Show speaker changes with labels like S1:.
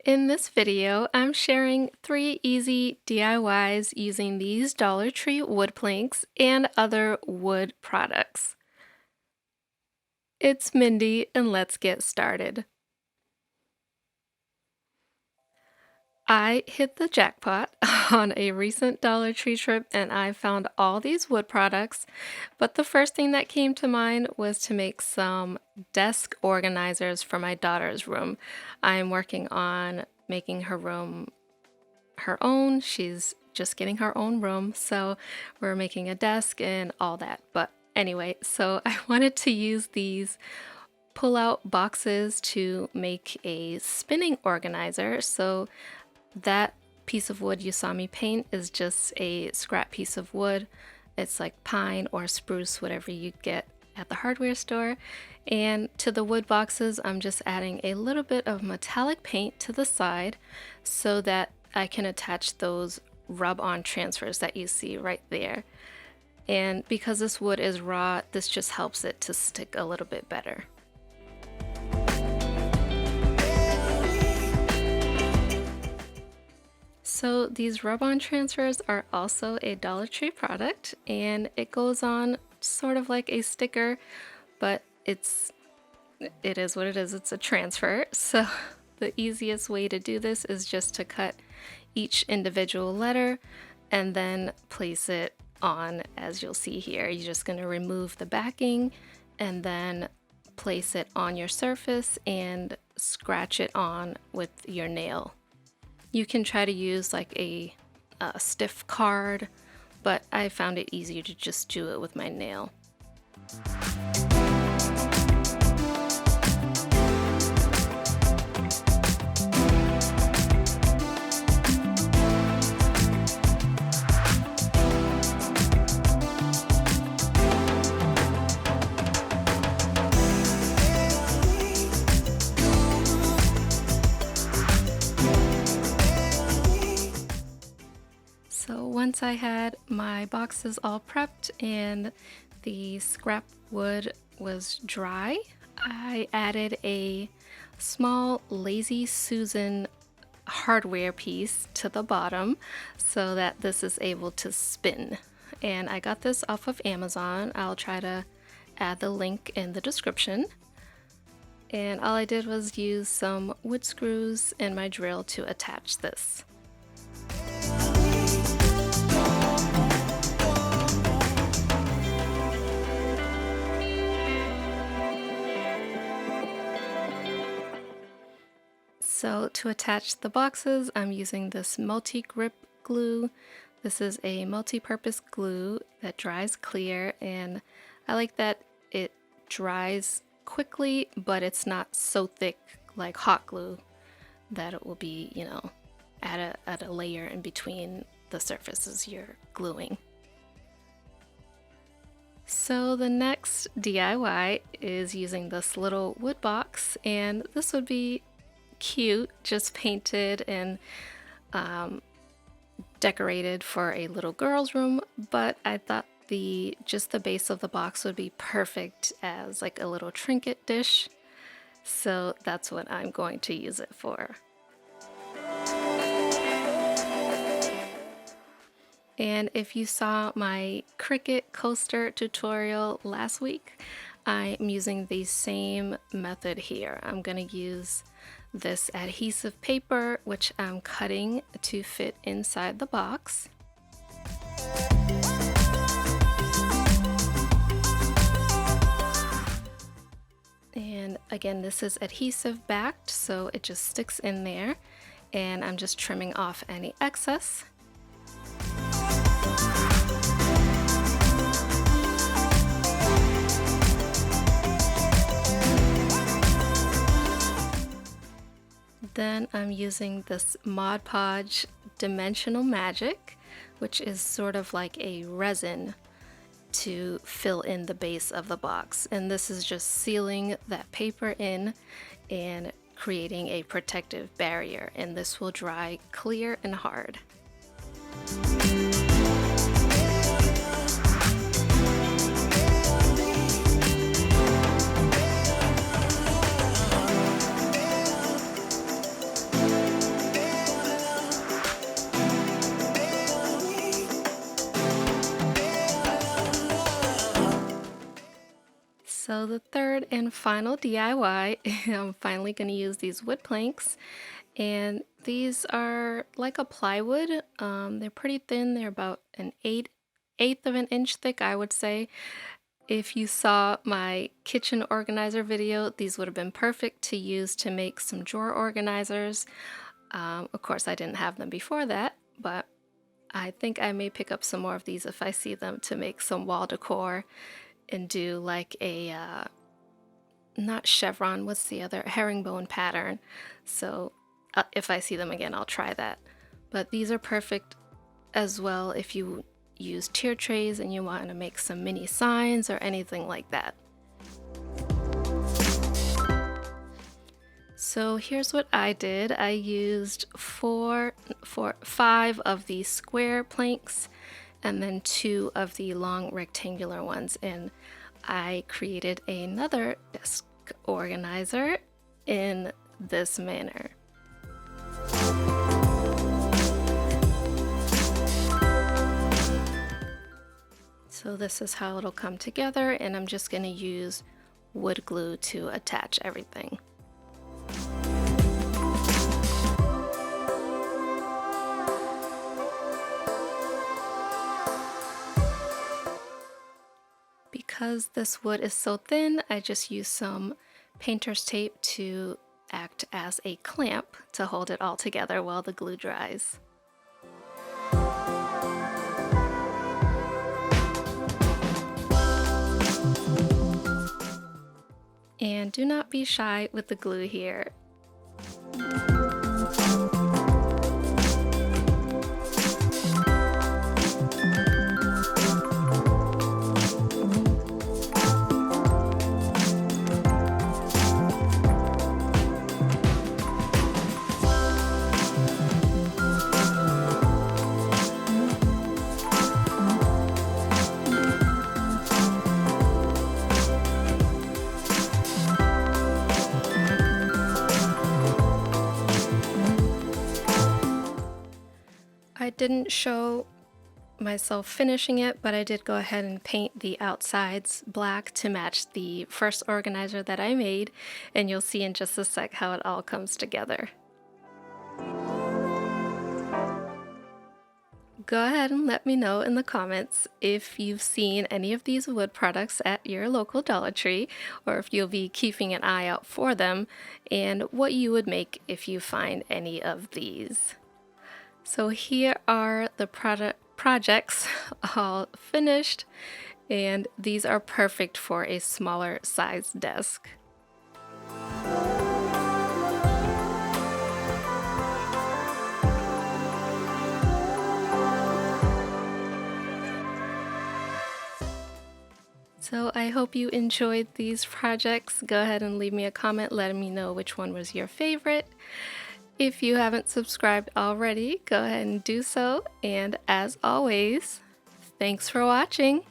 S1: In this video, I'm sharing 3 easy DIYs using these Dollar Tree wood planks and other wood products. It's Mindy, and let's get started. I hit the jackpot on a recent Dollar Tree trip and I found all these wood products, but the first thing that came to mind was to make some desk organizers for my daughter's room. I'm working on making her room her own. She's just getting her own room, so we're making a desk and all that. But anyway, so I wanted to use these pull-out boxes to make a spinning organizer. So that piece of wood you saw me paint is just a scrap piece of wood. It's like pine or spruce, whatever you get at the hardware store. And to the wood boxes, I'm just adding a little bit of metallic paint to the side so that I can attach those rub-on transfers that you see right there. And because this wood is raw, this just helps it to stick a little bit better. So these rub-on transfers are also a Dollar Tree product, and it goes on sort of like a sticker, but it is what it is. It's a transfer. So the easiest way to do this is just to cut each individual letter and then place it on, as you'll see here. You're just going to remove the backing and then place it on your surface and scratch it on with your nail. You can try to use like a stiff card, but I found it easier to just do it with my nail. So once I had my boxes all prepped and the scrap wood was dry, I added a small Lazy Susan hardware piece to the bottom so that this is able to spin. And I got this off of Amazon. I'll try to add the link in the description. And all I did was use some wood screws and my drill to attach this. So to attach the boxes, I'm using this multi-grip glue. This is a multi-purpose glue that dries clear, and I like that it dries quickly, but it's not so thick like hot glue that it will be, at a layer in between the surfaces you're gluing. So the next DIY is using this little wood box, and this would be cute, just painted and decorated for a little girl's room, but I thought just the base of the box would be perfect as like a little trinket dish, so that's what I'm going to use it for. And if you saw my Cricut coaster tutorial last week, I'm using the same method here. I'm going to use this adhesive paper, which I'm cutting to fit inside the box. And again, this is adhesive backed, so it just sticks in there, and I'm just trimming off any excess. Then I'm using this Mod Podge Dimensional Magic, which is sort of like a resin to fill in the base of the box. And this is just sealing that paper in and creating a protective barrier. And this will dry clear and hard. So the third and final DIY, I'm finally going to use these wood planks, and these are like a plywood. They're pretty thin. They're about an eighth of an inch thick, I would say. If you saw my kitchen organizer video, these would have been perfect to use to make some drawer organizers. Of course, I didn't have them before that, but I think I may pick up some more of these if I see them to make some wall decor and do like a not chevron, what's the other? Herringbone pattern. So if I see them again, I'll try that. But these are perfect as well if you use tier trays and you want to make some mini signs or anything like that. So here's what I did. I used five of the square planks and then two of the long rectangular ones, and I created another desk organizer in this manner. So this is how it'll come together, and I'm just going to use wood glue to attach everything. Because this wood is so thin, I just use some painter's tape to act as a clamp to hold it all together while the glue dries. And do not be shy with the glue here. I didn't show myself finishing it, but I did go ahead and paint the outsides black to match the first organizer that I made, and you'll see in just a sec how it all comes together. Go ahead and let me know in the comments if you've seen any of these wood products at your local Dollar Tree, or if you'll be keeping an eye out for them, and what you would make if you find any of these. So here are the projects all finished, and these are perfect for a smaller size desk. So I hope you enjoyed these projects. Go ahead and leave me a comment letting me know which one was your favorite. If you haven't subscribed already, go ahead and do so. And as always, thanks for watching.